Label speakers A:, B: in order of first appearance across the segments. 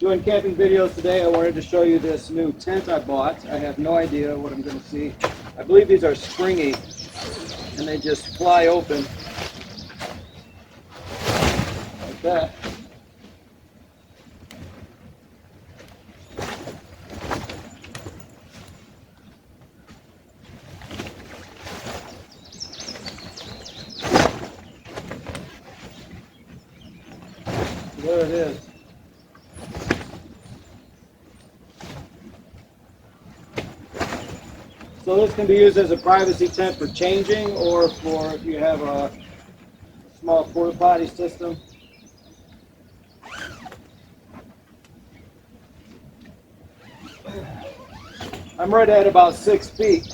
A: Doing camping videos today. I wanted to show you this new tent I bought. I have no idea what I'm going to see. I believe these are springy and they just fly open like that. There it is. So this can be used as a privacy tent for changing, or for if you have a small porta-potty system. I'm right at about 6 feet.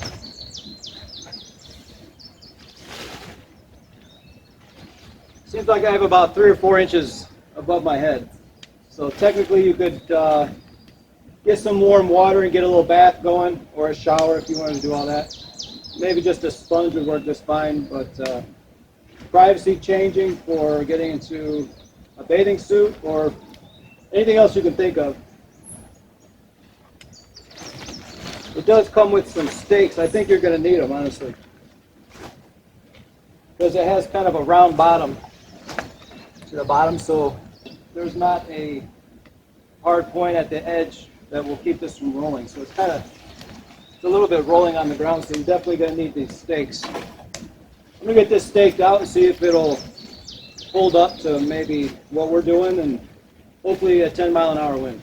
A: Seems like I have about 3 or 4 inches above my head. So technically you could get some warm water and get a little bath going, or a shower if you wanted to do all that. Maybe just a sponge would work just fine, but privacy changing for getting into a bathing suit or anything else you can think of. It does come with some stakes. I think you're going to need them, honestly, because it has kind of a round bottom to the bottom, so there's not a hard point at the edge that will keep this from rolling. So it's a little bit rolling on the ground, so you're definitely going to need these stakes. I'm going to get this staked out and see if it'll hold up to maybe what we're doing, and hopefully a 10-mile-an-hour wind.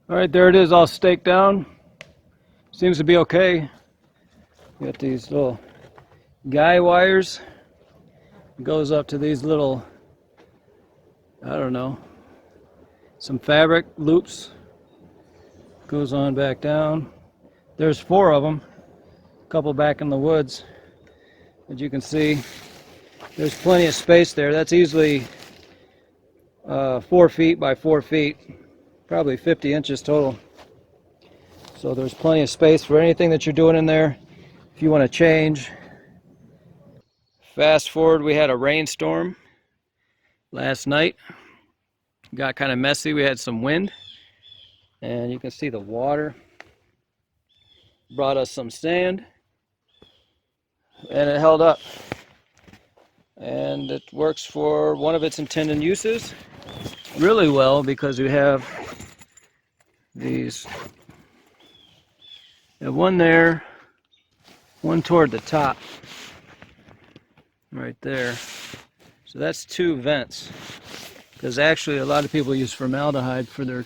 A: All right, there it is, all staked down. Seems to be okay. Got these little guy wires. It goes up to these little, I don't know, some fabric loops. Goes on back down. There's 4 of them, a couple back in the woods. As you can see, there's plenty of space there. That's easily 4 feet by 4 feet, probably 50 inches total. So there's plenty of space for anything that you're doing in there if you want to change. Fast forward, we had a rainstorm last night. Got kind of messy. We had some wind, and you can see the water brought us some sand, and it held up, and it works for one of its intended uses really well, because we have these, one there, one toward the top right there. So that's 2 vents, because actually a lot of people use formaldehyde for their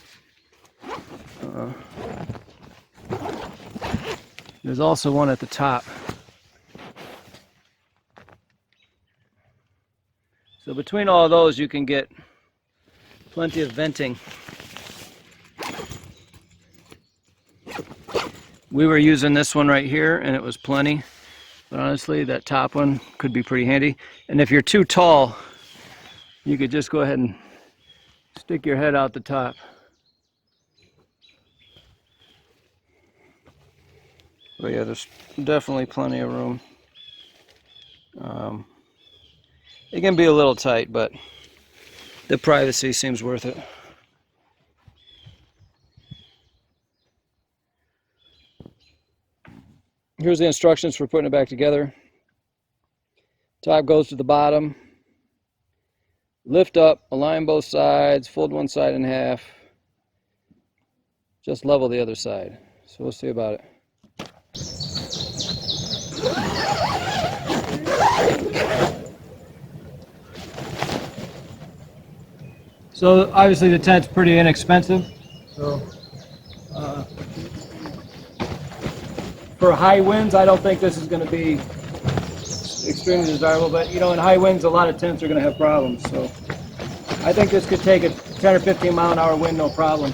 A: there's also one at the top. So between all of those you can get plenty of venting. We were using this one right here and it was plenty, but honestly that top one could be pretty handy. And if you're too tall, you could just go ahead and stick your head out the top. But yeah, there's definitely plenty of room. It can be a little tight, but the privacy seems worth it. Here's the instructions for putting it back together. Top goes to the bottom. Lift up, align both sides, fold one side in half. Just level the other side. So we'll see about it. So obviously the tent's pretty inexpensive. So for high winds, I don't think this is going to be extremely desirable, but you know, in high winds a lot of tents are going to have problems. So I think this could take a 10 or 15 mile an hour wind, no problem.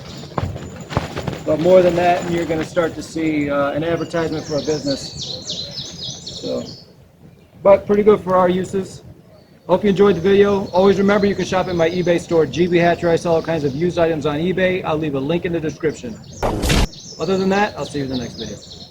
A: But more than that, and you're going to start to see an advertisement for a business. So, but pretty good for our uses. Hope you enjoyed the video. Always remember, you can shop at my eBay store, GB Hatcher. I sell all kinds of used items on eBay. I'll leave a link in the description. Other than that, I'll see you in the next video.